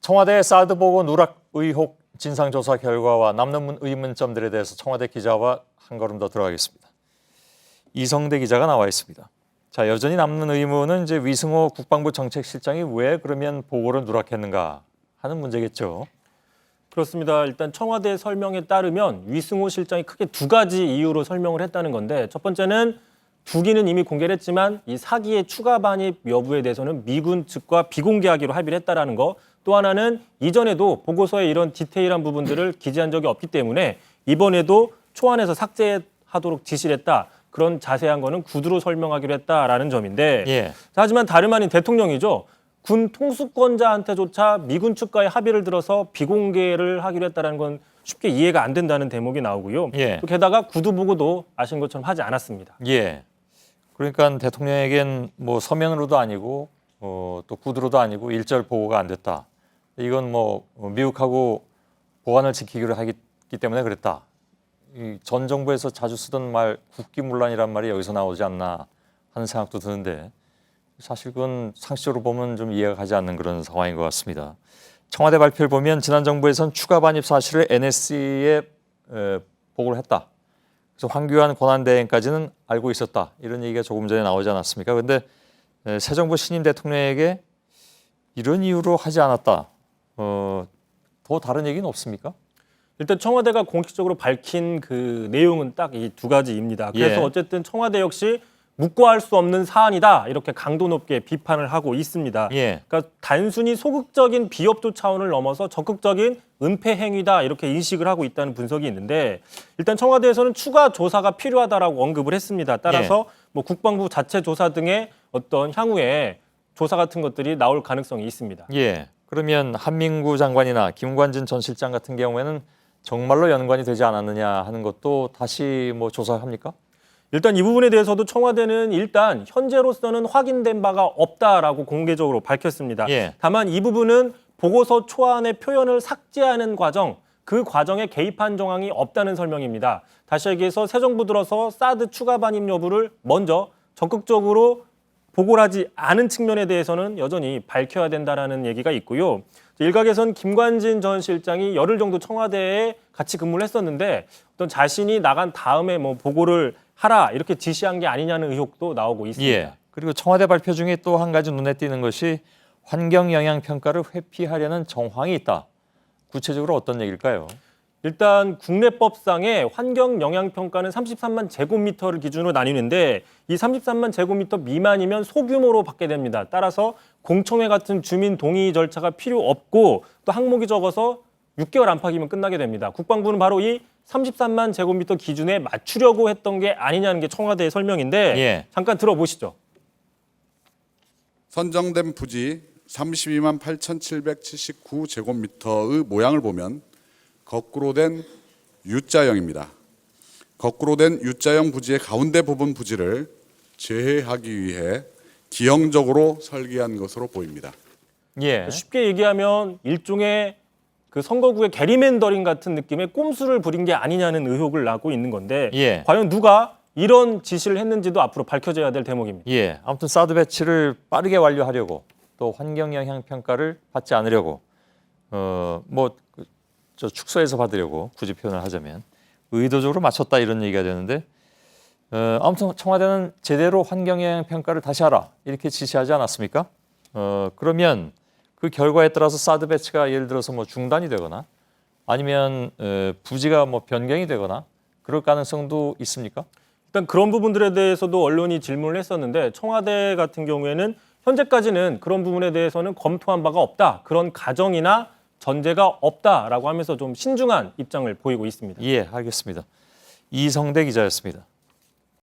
청와대 사드 보고 누락 의혹 진상조사 결과와 남는 의문점들에 대해서 청와대 기자와 한 걸음 더 들어가겠습니다. 이성대 기자가 나와 있습니다. 자, 여전히 남는 의문은 이제 위승호 국방부 정책실장이 왜 그러면 보고를 누락했는가 하는 문제겠죠. 그렇습니다. 일단 청와대 설명에 따르면 위승호 실장이 크게 두 가지 이유로 설명을 했다는 건데, 첫 번째는 2기는 이미 공개를 했지만 이 4기의 추가 반입 여부에 대해서는 미군 측과 비공개하기로 합의를 했다라는 거. 또 하나는 이전에도 보고서에 이런 디테일한 부분들을 기재한 적이 없기 때문에 이번에도 초안에서 삭제하도록 지시를 했다. 그런 자세한 거는 구두로 설명하기로 했다라는 점인데, 예. 하지만 다름 아닌 대통령이죠. 군 통수권자한테조차 미군 측과의 합의를 들어서 비공개를 하기로 했다는 건 쉽게 이해가 안 된다는 대목이 나오고요. 예. 또 게다가 구두 보고도 아신 것처럼 하지 않았습니다. 예. 그러니까 대통령에겐 뭐 서면으로도 아니고 또 구두로도 아니고 일절 보고가 안 됐다. 이건 뭐 미국하고 보안을 지키기로 하기 때문에 그랬다. 이 전 정부에서 자주 쓰던 말 국기문란이란 말이 여기서 나오지 않나 하는 생각도 드는데, 사실 그건 상식적으로 보면 좀 이해가 가지 않는 그런 상황인 것 같습니다. 청와대 발표를 보면 지난 정부에선 추가 반입 사실을 NSC에 보고를 했다. 그래서 황교안 권한대행까지는 알고 있었다. 이런 얘기가 조금 전에 나오지 않았습니까? 그런데 새 정부 신임 대통령에게 이런 이유로 하지 않았다. 더 다른 얘기는 없습니까? 일단 청와대가 공식적으로 밝힌 그 내용은 딱 이 두 가지입니다. 그래서 예. 어쨌든 청와대 역시 묵과할 수 없는 사안이다, 이렇게 강도 높게 비판을 하고 있습니다. 예. 그러니까 단순히 소극적인 비협조 차원을 넘어서 적극적인 은폐 행위다, 이렇게 인식을 하고 있다는 분석이 있는데, 일단 청와대에서는 추가 조사가 필요하다라고 언급을 했습니다. 따라서 뭐 국방부 자체 조사 등의 어떤 향후에 조사 같은 것들이 나올 가능성이 있습니다. 예. 그러면 한민구 장관이나 김관진 전 실장 같은 경우에는 정말로 연관이 되지 않았느냐 하는 것도 다시 뭐 조사합니까? 일단 이 부분에 대해서도 청와대는 일단 현재로서는 확인된 바가 없다라고 공개적으로 밝혔습니다. 예. 다만 이 부분은 보고서 초안의 표현을 삭제하는 과정, 그 과정에 개입한 정황이 없다는 설명입니다. 다시 얘기해서 새 정부 들어서 사드 추가 반입 여부를 먼저 적극적으로 보고를 하지 않은 측면에 대해서는 여전히 밝혀야 된다라는 얘기가 있고요. 일각에선 김관진 전 실장이 열흘 정도 청와대에 같이 근무를 했었는데 어떤 자신이 나간 다음에 뭐 보고를 하라 이렇게 지시한 게 아니냐는 의혹도 나오고 있습니다. 예. 그리고 청와대 발표 중에 또 한 가지 눈에 띄는 것이 환경 영향 평가를 회피하려는 정황이 있다. 구체적으로 어떤 얘기일까요? 일단 국내법상의 환경 영향 평가는 33만 제곱미터를 기준으로 나뉘는데, 이 33만 제곱미터 미만이면 소규모로 받게 됩니다. 따라서 공청회 같은 주민 동의 절차가 필요 없고 또 항목이 적어서 6개월 안팎이면 끝나게 됩니다. 국방부는 바로 이 33만 제곱미터 기준에 맞추려고 했던 게 아니냐는 게 청와대의 설명인데, 예. 잠깐 들어보시죠. 선정된 부지 32만 8,779 제곱미터의 모양을 보면 거꾸로 된 U자형입니다. 거꾸로 된 U자형 부지의 가운데 부분 부지를 제해하기 위해 기형적으로 설계한 것으로 보입니다. 예. 쉽게 얘기하면 일종의 그 선거구의 게리맨더링 같은 느낌의 꼼수를 부린 게 아니냐는 의혹을 낳고 있는 건데, 예. 과연 누가 이런 지시를 했는지도 앞으로 밝혀져야 될 대목입니다. 예. 아무튼 사드 배치를 빠르게 완료하려고, 또 환경 영향 평가를 받지 않으려고, 저 축소해서 받으려고 굳이 표현을 하자면 의도적으로 맞췄다 이런 얘기가 되는데, 아무튼 청와대는 제대로 환경 영향 평가를 다시 하라 이렇게 지시하지 않았습니까? 그러면 그 결과에 따라서 사드 배치가 예를 들어서 뭐 중단이 되거나 아니면 부지가 뭐 변경이 되거나 그럴 가능성도 있습니까? 일단 그런 부분들에 대해서도 언론이 질문을 했었는데, 청와대 같은 경우에는 현재까지는 그런 부분에 대해서는 검토한 바가 없다, 그런 가정이나 전제가 없다라고 하면서 좀 신중한 입장을 보이고 있습니다. 예, 알겠습니다. 이성대 기자였습니다.